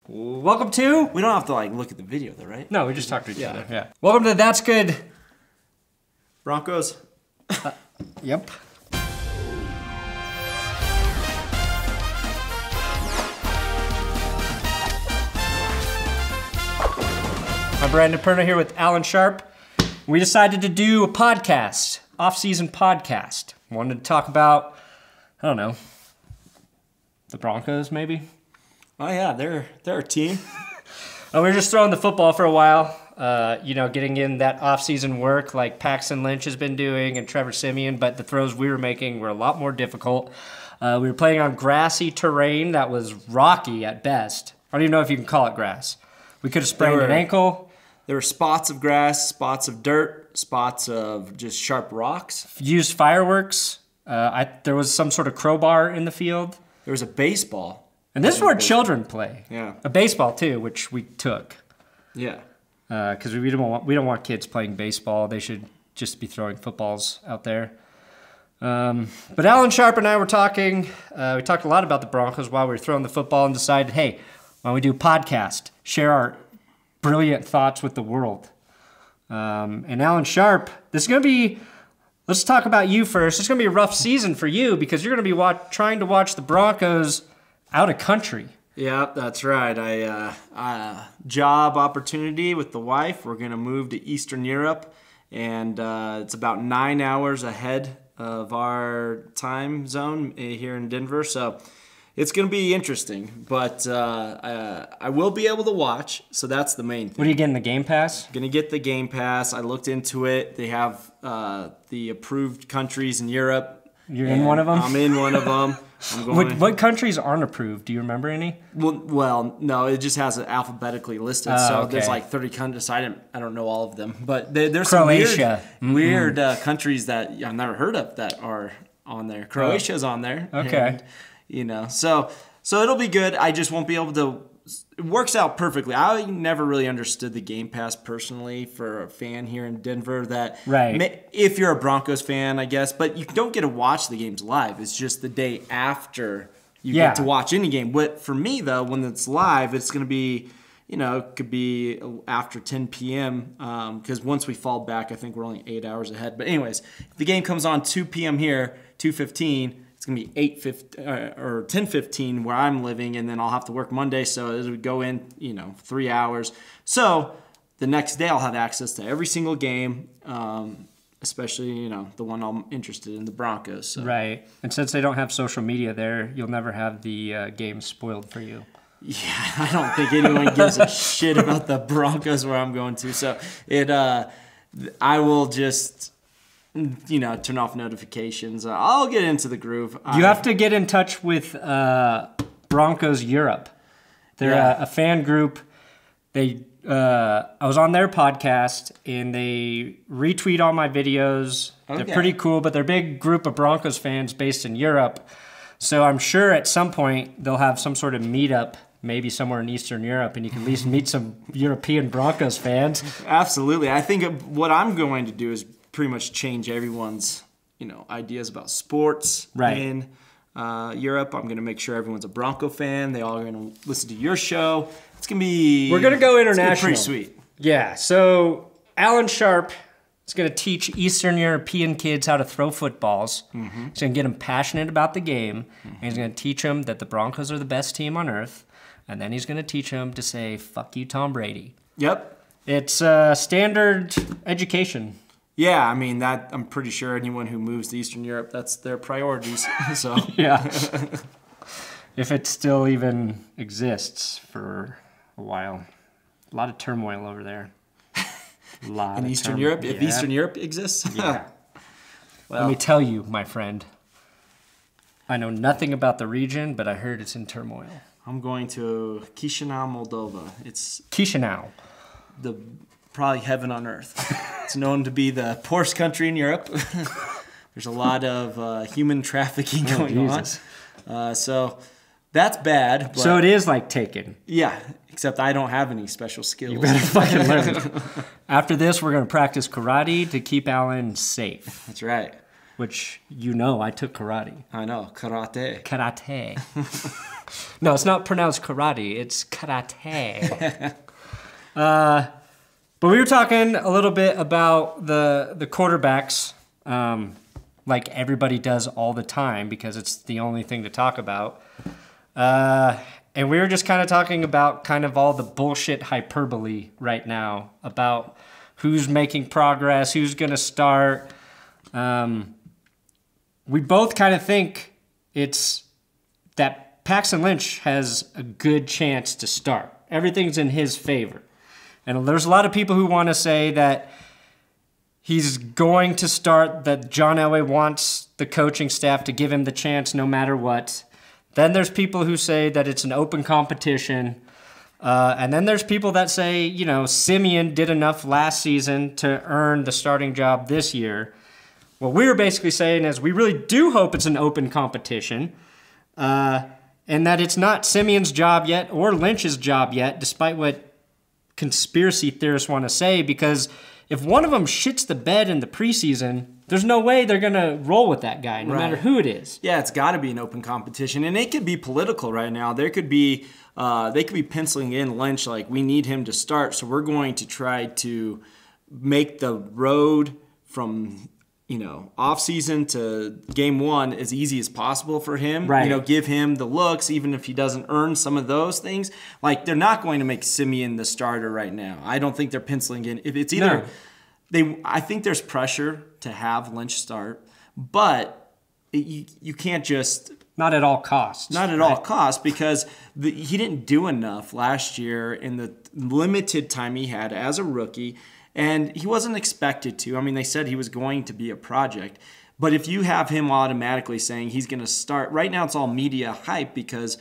Welcome to... We don't have to like look at the video though, right? No, we just talk to each other. Yeah. Welcome to That's Good. Broncos. Yep. I'm Brandon Perna here with Allen Sharpe. We decided to do a podcast, off-season podcast. Wanted to talk about, I don't know, the Broncos maybe? Oh yeah, they're a team. We were just throwing the football for a while, getting in that off-season work like Paxton Lynch has been doing and Trevor Siemian, but the throws we were making were a lot more difficult. We were playing on grassy terrain that was rocky at best. I don't even know if you can call it grass. We could have sprained an ankle. There were spots of grass, spots of dirt, spots of just sharp rocks. Used fireworks. There was some sort of crowbar in the field. There was a baseball. And this is where children play. Yeah. A baseball too, which we took. Yeah. Because we don't want kids playing baseball. They should just be throwing footballs out there. But Allen Sharpe and I were talking. We talked a lot about the Broncos while we were throwing the football and decided, hey, why don't we do a podcast? Share our brilliant thoughts with the world. And Allen Sharpe, this is going to be... Let's talk about you first. It's going to be a rough season for you because you're going to be trying to watch the Broncos out of country. Yeah, that's right. Job opportunity with the wife. We're going to move to Eastern Europe, and it's about 9 hours ahead of our time zone here in Denver. So it's going to be interesting, but I will be able to watch, so that's the main thing. What are you getting, the Game Pass? Going to get the Game Pass. I looked into it. They have the approved countries in Europe. You're in one of them? I'm in one of them. What countries aren't approved? Do you remember any? Well, no, it just has it alphabetically listed. Okay. There's like 30 countries. I don't know all of them, but there's Croatia. some weird countries that I've never heard of that are on there. Croatia's on there. Okay. And, so it'll be good. I just won't be able to. It works out perfectly. I never really understood the Game Pass personally for a fan here in Denver. If you're a Broncos fan, I guess, but you don't get to watch the games live. It's just the day after you get to watch any game. But for me, though, when it's live, it's going to be, it could be after 10 p.m. Because once we fall back, I think we're only 8 hours ahead. But anyways, if the game comes on 2 p.m. here, 2:15. It's going to be 8:15 or 10:15 where I'm living, and then I'll have to work Monday, so it would go in, 3 hours. So the next day I'll have access to every single game, especially, the one I'm interested in, the Broncos. So. Right. And since they don't have social media there, you'll never have the game spoiled for you. Yeah, I don't think anyone gives a shit about the Broncos where I'm going to. So I will just... turn off notifications. I'll get into the groove. You have to get in touch with Broncos Europe. They're a fan group. I was on their podcast, and they retweet all my videos. Okay. They're pretty cool, but they're a big group of Broncos fans based in Europe. So I'm sure at some point they'll have some sort of meetup, maybe somewhere in Eastern Europe, and you can at least meet some European Broncos fans. Absolutely. I think what I'm going to do is pretty much change everyone's, ideas about sports in Europe. I'm going to make sure everyone's a Bronco fan. They all are going to listen to your show. It's going to be... We're going to go international. It's pretty sweet. Yeah, so Allen Sharpe is going to teach Eastern European kids how to throw footballs. Mm-hmm. He's going to get them passionate about the game, and he's going to teach them that the Broncos are the best team on earth, and then he's going to teach them to say, fuck you, Tom Brady. Yep. It's standard education. Yeah, I mean, I'm pretty sure anyone who moves to Eastern Europe, that's their priorities. So yeah. If it still even exists for a while. A lot of turmoil over there. In Eastern Europe? If Eastern Europe exists? Yeah. Well, let me tell you, my friend, I know nothing about the region, but I heard it's in turmoil. I'm going to Chisinau, Moldova. It's Chisinau. Probably heaven on earth. It's known to be the poorest country in Europe. There's a lot of human trafficking going on. So that's bad. But so it is like Taken. Yeah, except I don't have any special skills. You better fucking learn. After this, we're going to practice karate to keep Allen safe. That's right. Which, I took karate. I know, karate. Karate. No, it's not pronounced karate. It's karate. But we were talking a little bit about the quarterbacks, like everybody does all the time because it's the only thing to talk about. And we were just kind of talking about kind of all the bullshit hyperbole right now about who's making progress, who's going to start. We both kind of think it's that Paxton Lynch has a good chance to start. Everything's in his favor. And there's a lot of people who want to say that he's going to start, that John Elway wants the coaching staff to give him the chance no matter what. Then there's people who say that it's an open competition. And then there's people that say, you know, Siemian did enough last season to earn the starting job this year. What we were basically saying is we really do hope it's an open competition, and that it's not Siemian's job yet or Lynch's job yet, despite what conspiracy theorists want to say, because if one of them shits the bed in the preseason, there's no way they're going to roll with that guy, no matter who it is. Yeah, it's got to be an open competition, and it could be political right now. There could be they could be penciling in Lynch like, we need him to start, so we're going to try to make the road from, you know, off season to game one as easy as possible for him. Right. You know, give him the looks, even if he doesn't earn some of those things. Like, they're not going to make Siemian the starter right now. I don't think they're penciling in. If it's either I think there's pressure to have Lynch start, but you can't just not at all costs. Not at all costs, because he didn't do enough last year in the limited time he had as a rookie. And he wasn't expected to. I mean, they said he was going to be a project. But if you have him automatically saying he's going to start, right now it's all media hype because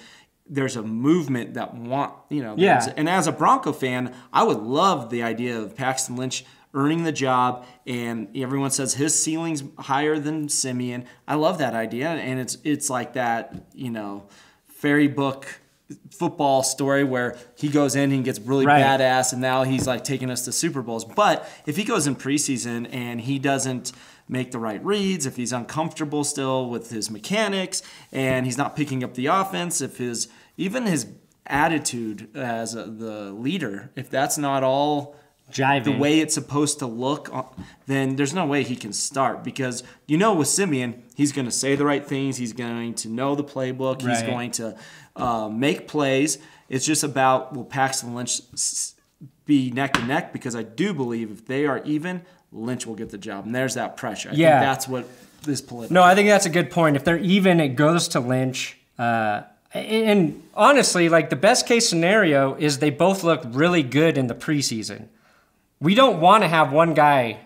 there's a movement that and as a Bronco fan, I would love the idea of Paxton Lynch earning the job, and everyone says his ceiling's higher than Siemian. I love that idea, and it's like that, you know, fairy book football story where he goes in and gets really badass, and now he's like taking us to Super Bowls. But if he goes in preseason and he doesn't make the right reads, if he's uncomfortable still with his mechanics and he's not picking up the offense, if his attitude as the leader, if that's not all jiving the way it's supposed to look, then there's no way he can start, because you know with Siemian, he's going to say the right things, he's going to know the playbook, he's going to make plays. It's just about, will Paxton Lynch be neck and neck? Because I do believe if they are even, Lynch will get the job, and there's that pressure. I think that's what this political. No, I think that's a good point. If they're even, it goes to Lynch. And honestly, like, the best case scenario is they both look really good in the preseason. We don't want to have one guy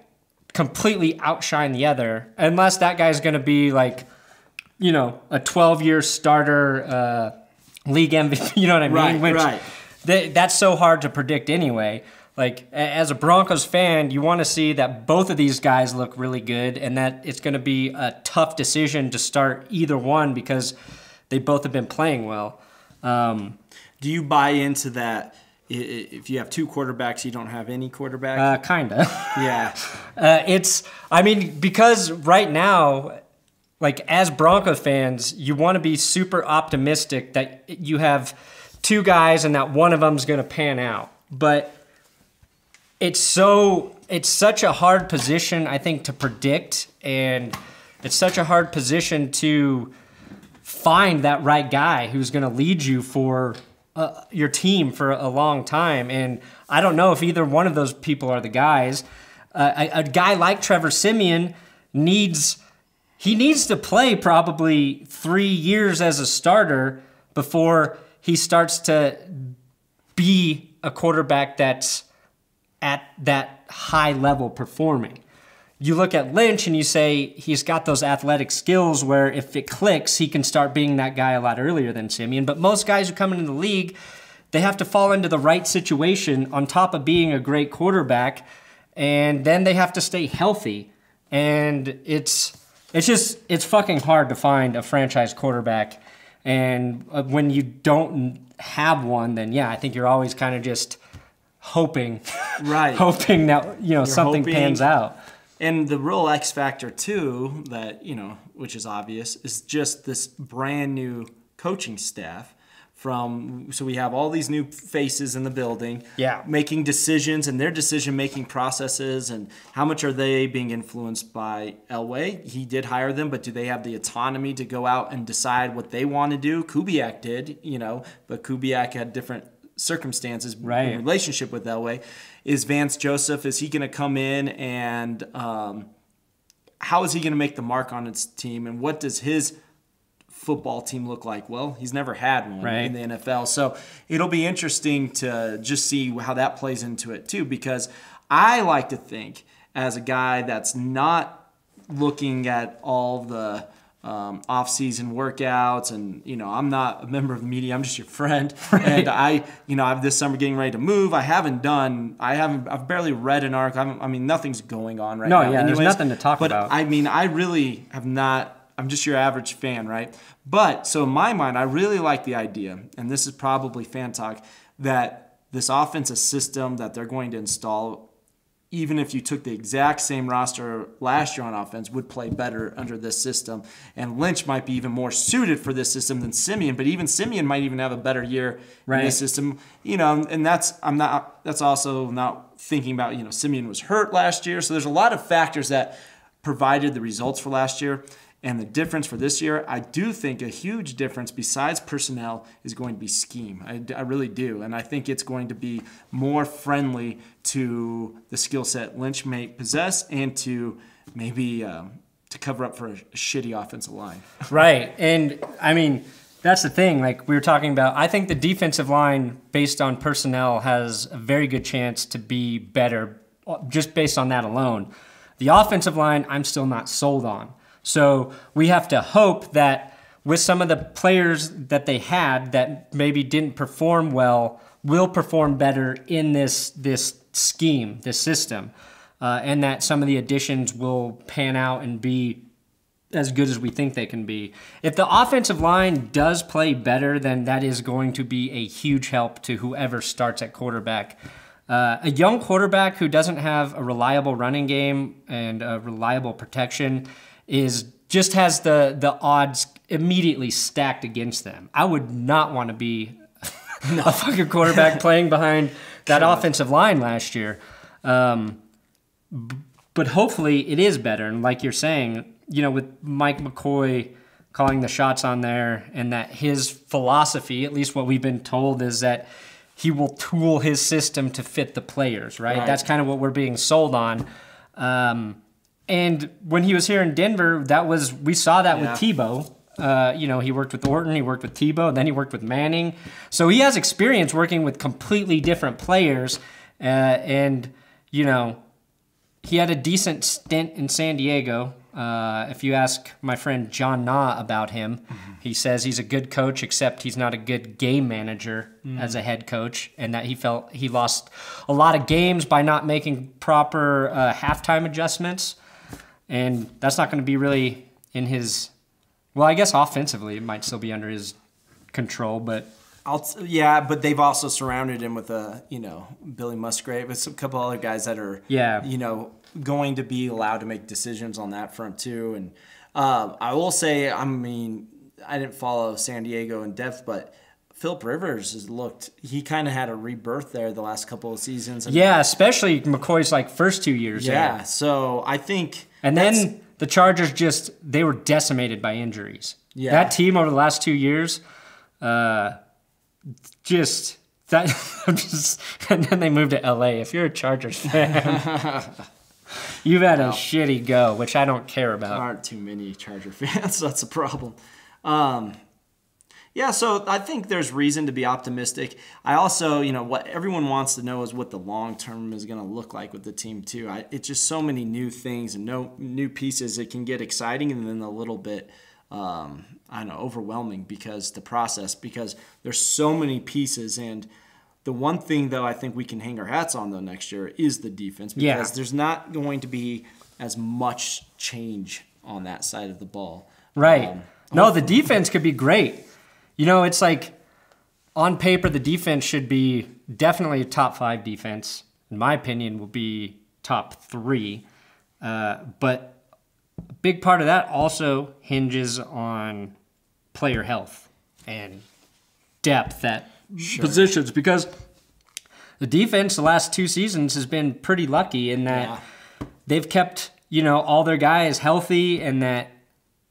completely outshine the other, unless that guy's going to be like, you know, a 12-year starter, league MVP. You know what I mean? Right. That's so hard to predict anyway. Like, as a Broncos fan, you want to see that both of these guys look really good, and that it's going to be a tough decision to start either one because they both have been playing well. Do you buy into that? If you have two quarterbacks, you don't have any quarterback? Kinda. Yeah. Because right now, like, as Broncos fans, you want to be super optimistic that you have two guys and that one of them's going to pan out. But it's such a hard position, I think, to predict, and it's such a hard position to find that right guy who's going to lead you for your team for a long time. And I don't know if either one of those people are the guys. A guy like Trevor Siemian needs to play probably 3 years as a starter before he starts to be a quarterback that's at that high level performing. You look at Lynch and you say he's got those athletic skills where if it clicks, he can start being that guy a lot earlier than Siemian. But most guys who come into the league, they have to fall into the right situation on top of being a great quarterback, and then they have to stay healthy. And it's fucking hard to find a franchise quarterback. And when you don't have one, then I think you're always kind of just hoping that something pans out. And the real X factor too, that which is obvious, is just this brand new coaching staff. So we have all these new faces in the building, making decisions and their decision-making processes, and how much are they being influenced by Elway? He did hire them, but do they have the autonomy to go out and decide what they want to do? Kubiak did, but Kubiak had different circumstances in relationship with Elway. Is Vance Joseph, is he going to come in and how is he going to make the mark on his team, and what does his football team look like? Well, he's never had one in the NFL. So it'll be interesting to just see how that plays into it too, because I like to think, as a guy that's not looking at all the off-season workouts, and I'm not a member of the media, I'm just your friend, and I'm this summer getting ready to move. I've barely read an article. Nothing's going on right now. There's nothing to talk about. But I really have not. I'm just your average fan, right? But so in my mind, I really like the idea, and this is probably fan talk, that this offensive system that they're going to install, even if you took the exact same roster last year on offense, would play better under this system. And Lynch might be even more suited for this system than Siemian, but even Siemian might even have a better year in this system. And that's also not thinking about, Siemian was hurt last year. So there's a lot of factors that provided the results for last year. And the difference for this year, I do think a huge difference besides personnel is going to be scheme. I really do. And I think it's going to be more friendly to the skill set Lynch may possess, and to maybe to cover up for a shitty offensive line. Right. And, that's the thing. Like we were talking about, I think the defensive line, based on personnel, has a very good chance to be better just based on that alone. The offensive line, I'm still not sold on. So we have to hope that with some of the players that they had that maybe didn't perform well, will perform better in this scheme, this system, and that some of the additions will pan out and be as good as we think they can be. If the offensive line does play better, then that is going to be a huge help to whoever starts at quarterback. A young quarterback who doesn't have a reliable running game and a reliable protection just has the odds immediately stacked against them. I would not want to be a fucking quarterback playing behind that offensive line last year. But hopefully it is better. And like you're saying, with Mike McCoy calling the shots on there, and that his philosophy, at least what we've been told, is that he will tool his system to fit the players, right? That's kind of what we're being sold on. And when he was here in Denver, we saw that with Tebow. He worked with Orton, he worked with Tebow, and then he worked with Manning. So he has experience working with completely different players. He had a decent stint in San Diego. If you ask my friend John Nah about him, he says he's a good coach, except he's not a good game manager as a head coach, and that he felt he lost a lot of games by not making proper halftime adjustments. And that's not going to be really in his... Well, I guess offensively it might still be under his control, but... but they've also surrounded him with Billy Musgrave, with a couple other guys that are, going to be allowed to make decisions on that front too. And I will say, I didn't follow San Diego in depth, but Philip Rivers he kind of had a rebirth there the last couple of seasons. Especially McCoy's first 2 years there. So I think... And then the Chargers they were decimated by injuries. Yeah. That team over the last 2 years, and then they moved to LA. If you're a Chargers fan, you've had a shitty go, which I don't care about. There aren't too many Charger fans. That's a problem. So I think there's reason to be optimistic. I also, what everyone wants to know is what the long term is going to look like with the team too. It's just so many new things and new pieces. It can get exciting and then a little bit, overwhelming because there's so many pieces. And the one thing though I think we can hang our hats on though next year is the defense, because there's not going to be as much change on that side of the ball. Right. No, the defense could be great. It's on paper, the defense should be definitely a top 5 defense. In my opinion, will be top 3. But a big part of that also hinges on player health. And depth at positions, because the defense the last 2 seasons has been pretty lucky in that they've kept, all their guys healthy, and that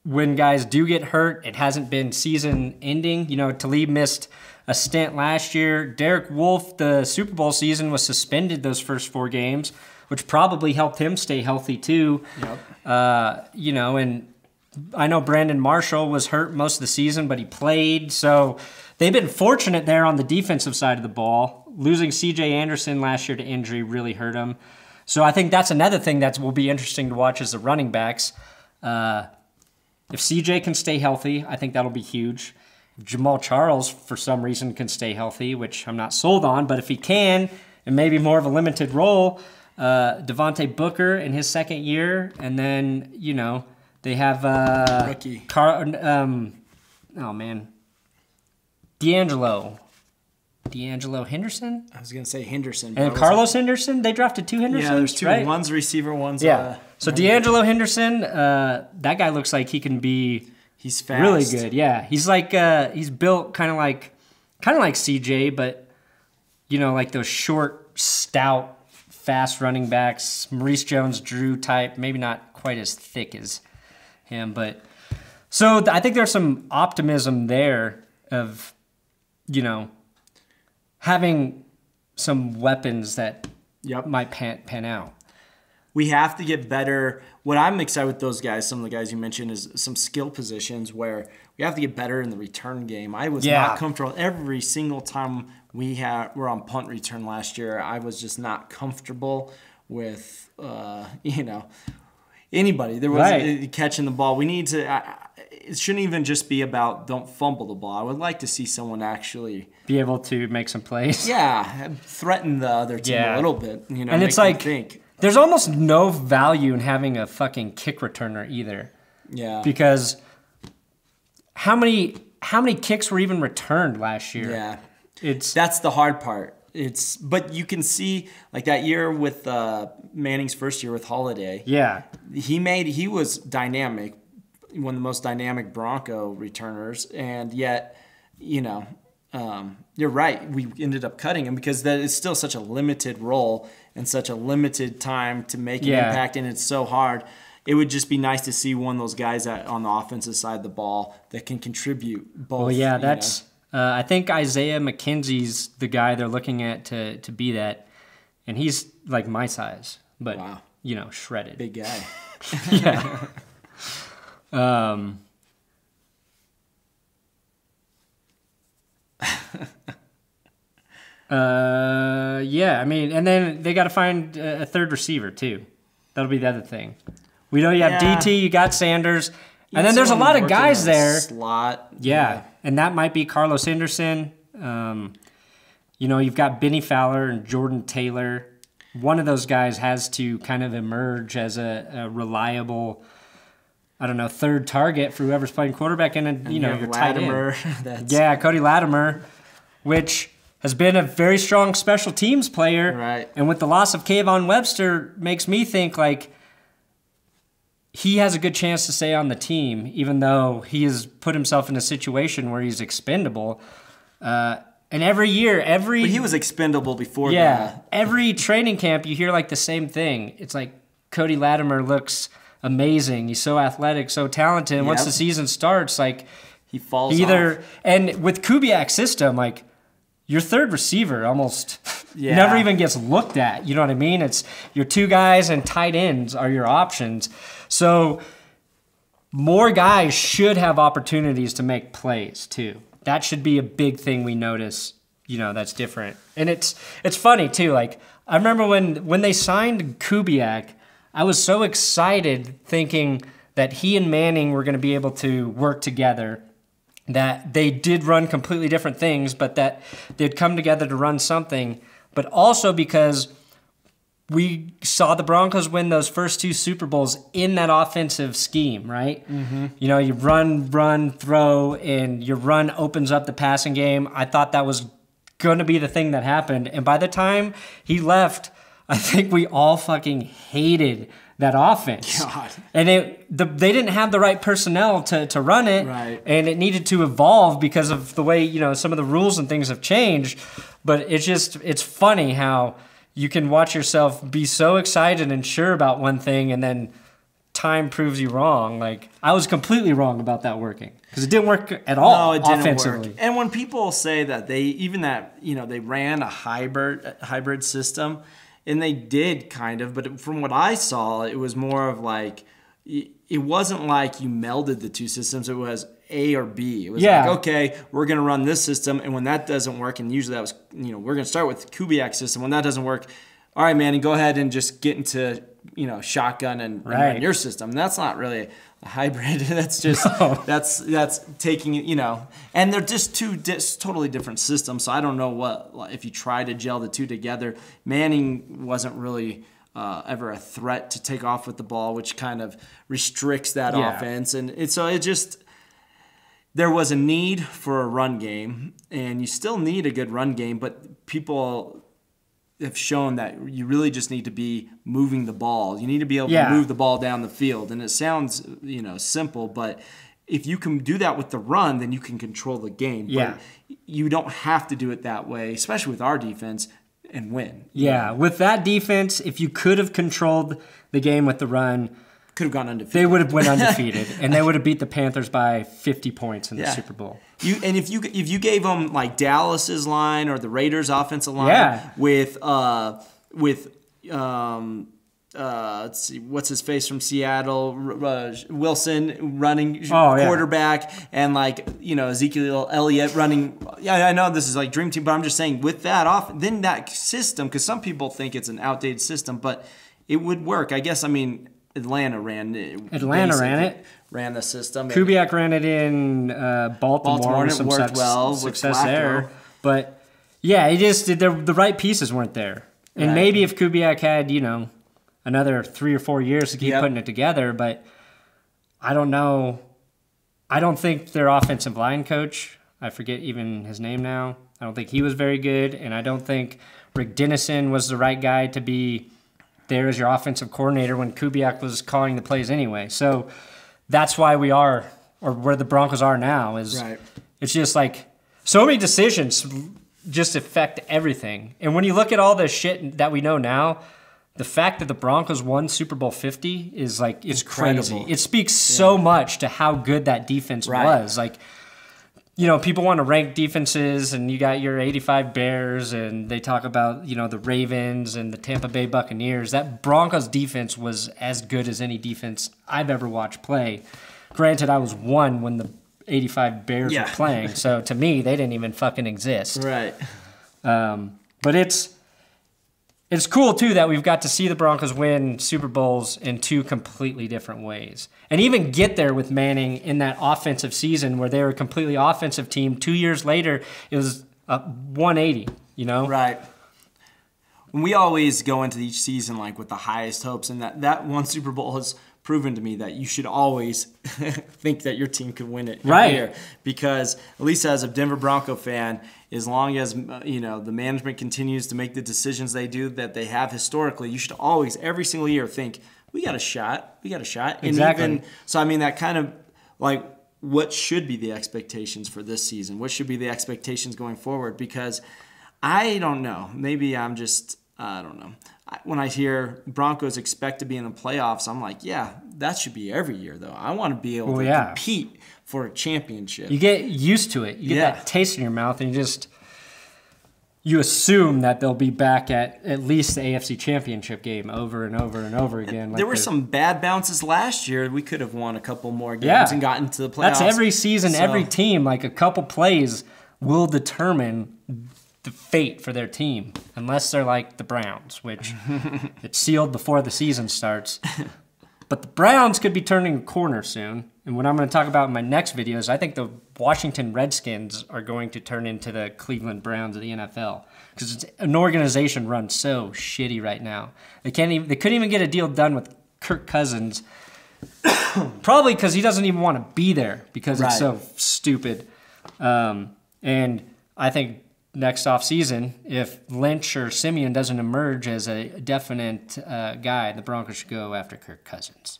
when guys do get hurt, it hasn't been season ending. Talib missed a stint last year. Derek Wolfe, the Super Bowl season, was suspended those first 4 games, which probably helped him stay healthy too. Yep. And I know Brandon Marshall was hurt most of the season, but he played. So they've been fortunate there on the defensive side of the ball. Losing C.J. Anderson last year to injury really hurt him. So I think that's another thing that will be interesting to watch is the running backs. If C.J. can stay healthy, I think that'll be huge. If Jamal Charles, for some reason, can stay healthy, which I'm not sold on, but if he can, and maybe more of a limited role, Devontae Booker in his second year, and then, they have rookie. D'Angelo Henderson? I was going to say Henderson. And Carlos Henderson? They drafted 2 Hendersons? Yeah, there's 2. Right? One's receiver, one's... So D'Angelo Henderson, that guy looks like he can be... He's fast. Really good, yeah. He's like he's built kind of like CJ, but like those short, stout, fast running backs, Maurice Jones-Drew type. Maybe not quite as thick as him, but so I think there's some optimism there of having some weapons that might pan out. We have to get better. What I'm excited with those guys, some of the guys you mentioned, is some skill positions where we have to get better in the return game. I was not comfortable every single time we're on punt return last year. I was just not comfortable with anybody. There was catching the ball. We need to. It shouldn't even just be about don't fumble the ball. I would like to see someone actually be able to make some plays. Yeah, threaten the other team a little bit. And it's like think. There's almost no value in having a fucking kick returner either. Yeah. Because how many kicks were even returned last year? Yeah. That's the hard part. But you can see like that year with Manning's first year with Holiday. Yeah. He was dynamic, one of the most dynamic Bronco returners, and yet, you're right. We ended up cutting him because that is still such a limited role and such a limited time to make an impact, and it's so hard. It would just be nice to see one of those guys on the offensive side of the ball that can contribute both. Well, yeah, that's I think Isaiah McKenzie's the guy they're looking at to be that, and he's like my size, but shredded. Big guy. Yeah. I mean, and then they got to find a third receiver too. That'll be the other thing. We know you have DT, you got Sanders, and then there's a lot of guys there. Slot. Yeah, and that might be Carlos Henderson. You've got Benny Fowler and Jordan Taylor. One of those guys has to kind of emerge as a reliable, third target for whoever's playing quarterback, and your tight end. Cody Latimer, which has been a very strong special teams player. Right. And with the loss of Kayvon Webster, makes me think like he has a good chance to stay on the team, even though he has put himself in a situation where he's expendable. And every year, But he was expendable before that. Every training camp, you hear like the same thing. It's like Cody Latimer looks amazing. He's so athletic, so talented. And once the season starts, like he falls off. And with Kubiak's system, like your third receiver almost never even gets looked at. You know what I mean? It's your 2 guys and tight ends are your options. So more guys should have opportunities to make plays too. That should be a big thing we notice, that's different. And it's funny too. Like I remember when they signed Kubiak, I was so excited thinking that he and Manning were going to be able to work together, that they did run completely different things, but that they'd come together to run something, but also because we saw the Broncos win those first 2 Super Bowls in that offensive scheme, right? Mm-hmm. You run, throw, and your run opens up the passing game. I thought that was going to be the thing that happened. And by the time he left, I think we all fucking hated that offense. God. And they didn't have the right personnel to run it. Right. And it needed to evolve because of the way, some of the rules and things have changed. But it's funny how you can watch yourself be so excited and sure about one thing, and then time proves you wrong. Like, I was completely wrong about that working because it didn't work at all. No, it didn't offensively. work. And when people say that they ran a hybrid system, and they did kind of, but from what I saw, it was more of like, it wasn't like you melded the two systems. It was A or B. It was like, okay, we're going to run this system, and when that doesn't work, and usually that was, we're going to start with the Kubiak system. When that doesn't work, all right, Manny, go ahead and just get into, shotgun and run your system. And that's not really a hybrid. That's just that's taking, and they're just two totally different systems. So I don't know if you try to gel the two together. Manning wasn't really ever a threat to take off with the ball, which kind of restricts that offense. And so it just, there was a need for a run game, and you still need a good run game, but people have shown that you really just need to be moving the ball. You need to be able to move the ball down the field. And it sounds, simple, but if you can do that with the run, then you can control the game. Yeah. But you don't have to do it that way, especially with our defense, and win. Yeah, with that defense, if you could have controlled the game with the run, could have gone undefeated. They would have went undefeated, and they would have beat the Panthers by 50 points in the Super Bowl. If you gave them like Dallas's line or the Raiders' offensive line with let's see, what's his face from Seattle, Wilson running quarterback, and Ezekiel Elliott running. Yeah, I know this is like dream team, but I'm just saying with that then that system, because some people think it's an outdated system, but it would work. I guess. I mean, Atlanta ran it. Ran the system. Kubiak ran it in Baltimore and it worked well with success there. But yeah, it just the right pieces weren't there. And maybe if Kubiak had, another 3 or 4 years to keep putting it together, but I don't know. I don't think their offensive line coach, I forget even his name now, I don't think he was very good, and I don't think Rick Dennison was the right guy to be there as your offensive coordinator when Kubiak was calling the plays anyway. So that's why we are, or where the Broncos are now, is it's just like so many decisions just affect everything. And when you look at all the shit that we know now, the fact that the Broncos won Super Bowl 50 is like, it's crazy. It speaks so much to how good that defense was. Like, people want to rank defenses, and you got your 85 Bears, and they talk about, the Ravens and the Tampa Bay Buccaneers. That Broncos defense was as good as any defense I've ever watched play. Granted, I was 1 when the 85 Bears were playing, so to me, they didn't even fucking exist. Right. But it's cool, too, that we've got to see the Broncos win Super Bowls in 2 completely different ways. And even get there with Manning in that offensive season where they were a completely offensive team. 2 years later, it was 180, Right. We always go into each season with the highest hopes, and that one Super Bowl has proven to me that you should always think that your team could win it every year. Because at least as a Denver Bronco fan, as long as the management continues to make the decisions they do that they have historically, you should always, every single year, think we got a shot. Exactly. And even so, I mean, that kind of what should be the expectations for this season? What should be the expectations going forward? Because I don't know. Maybe I don't know. When I hear Broncos expect to be in the playoffs, I'm like, yeah, that should be every year, though. I want to be able to compete for a championship. You get used to it. You get that taste in your mouth, and you assume that they'll be back at least the AFC Championship game over and over and over again. There were some bad bounces last year. We could have won a couple more games and gotten to the playoffs. That's every season, every team. A couple plays will determine the fate for their team, unless they're like the Browns, which it's sealed before the season starts. But the Browns could be turning a corner soon. And what I'm going to talk about in my next video is I think the Washington Redskins are going to turn into the Cleveland Browns of the NFL, because it's an organization run so shitty right now. They couldn't even get a deal done with Kirk Cousins, probably because he doesn't even want to be there because it's so stupid. And I think next offseason, if Lynch or Siemian doesn't emerge as a definite guy, the Broncos should go after Kirk Cousins.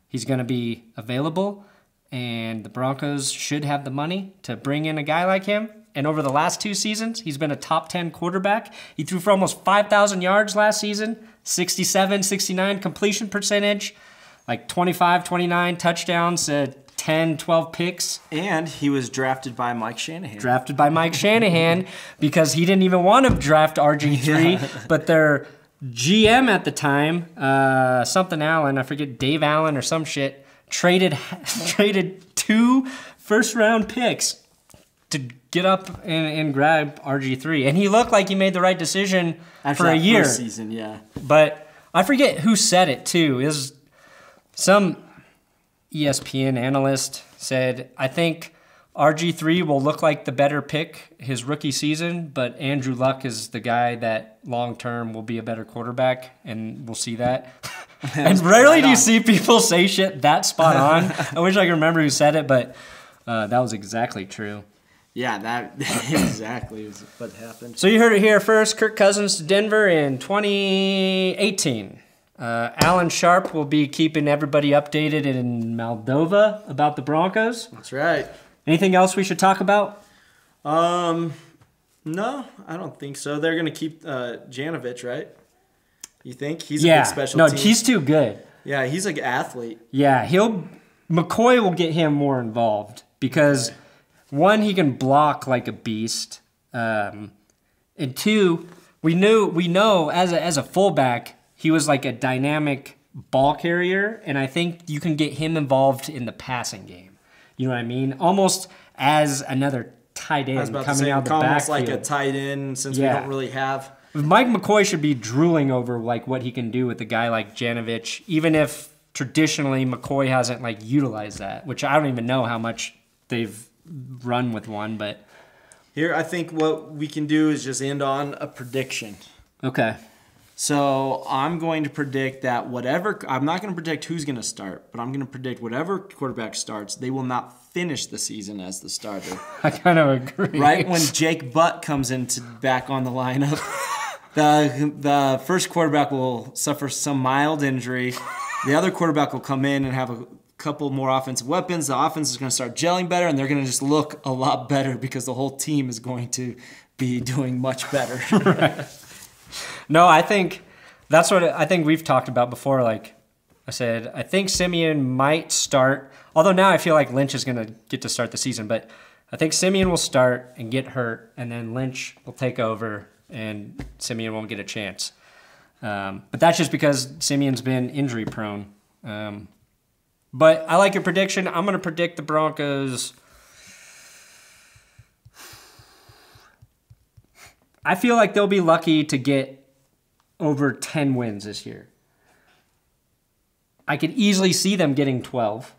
He's going to be available, and the Broncos should have the money to bring in a guy like him. And over the last 2 seasons, he's been a top 10 quarterback. He threw for almost 5,000 yards last season, 67, 69 completion percentage, like 25, 29 touchdowns, 10, 12 picks. And he was drafted by Mike Shanahan. Drafted by Mike Shanahan because he didn't even want to draft RG3, but their GM at the time, something Allen, I forget, Dave Allen or some shit, traded 2 first-round picks to get up and grab RG3. And he looked like he made the right decision after for a year. First season, yeah. But I forget who said it, too. It was some ESPN analyst said, I think RG3 will look like the better pick his rookie season, but Andrew Luck is the guy that long-term will be a better quarterback, and we'll see that. And rarely do you see people say shit that spot on. I wish I could remember who said it, but that was exactly true. Yeah, that exactly is what happened. So you heard it here first. Kirk Cousins to Denver in 2018. Allen Sharpe will be keeping everybody updated in Moldova about the Broncos. That's right. Anything else we should talk about? No, I don't think so. They're going to keep Janovich, right? You think? He's a good special team. No, he's too good. Yeah, he's an athlete. Yeah, McCoy will get him more involved because, one, he can block like a beast. And two, we know as a fullback, he was like a dynamic ball carrier, and I think you can get him involved in the passing game. You know what I mean? Almost as another tight end coming out the backfield. Almost like a tight end since we don't really have. Mike McCoy should be drooling over like what he can do with a guy like Janovich, even if traditionally McCoy hasn't like utilized that, which I don't even know how much they've run with one. But here, I think what we can do is just end on a prediction. Okay. So I'm going to predict that I'm not going to predict who's going to start, but I'm going to predict whatever quarterback starts, they will not finish the season as the starter. I kind of agree. Right when Jake Butt comes back on the lineup, the first quarterback will suffer some mild injury. The other quarterback will come in and have a couple more offensive weapons. The offense is going to start gelling better, and they're going to just look a lot better because the whole team is going to be doing much better. Right. No, I think that's what I think we've talked about before. Like I said, I think Siemian might start, although now I feel like Lynch is going to get to start the season. But I think Siemian will start and get hurt, and then Lynch will take over, and Siemian won't get a chance. But that's just because Siemian's been injury prone. But I like your prediction. I'm going to predict the Broncos. I feel like they'll be lucky to get over 10 wins this year. I could easily see them getting 12,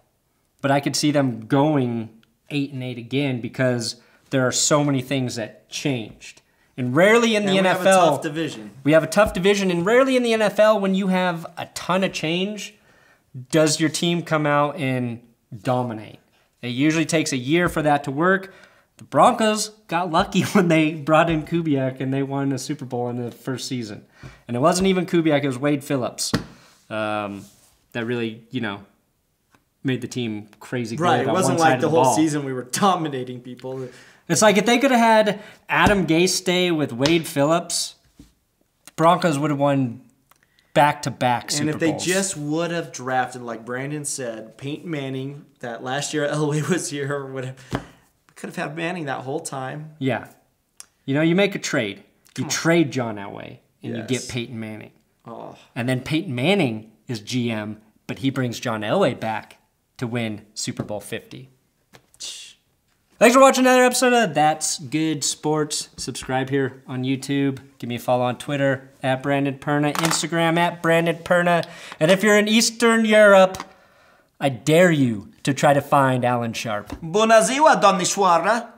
but I could see them going 8-8 again because there are so many things that changed. And rarely in the NFL... we have a tough division. We have a tough division, and rarely in the NFL, when you have a ton of change, does your team come out and dominate. It usually takes a year for that to work. The Broncos got lucky when they brought in Kubiak and they won a Super Bowl in the first season. And it wasn't even Kubiak, it was Wade Phillips that really, made the team crazy good. Right, it wasn't like the whole season we were dominating people. It's like if they could have had Adam Gase stay with Wade Phillips, the Broncos would have won back-to-back Super Bowls. And if they just would have drafted, like Brandon said, Peyton Manning, that last year Elway was here, or whatever. Could have had Manning that whole time. Yeah. You make a trade. You trade John Elway, and you get Peyton Manning. Oh. And then Peyton Manning is GM, but he brings John Elway back to win Super Bowl 50. Thanks for watching another episode of That's Good Sports. Subscribe here on YouTube. Give me a follow on Twitter, @BrandonPerna, Instagram, @BrandonPerna. And if you're in Eastern Europe, I dare you to try to find Allen Sharpe. Bună ziua, doamnișoară!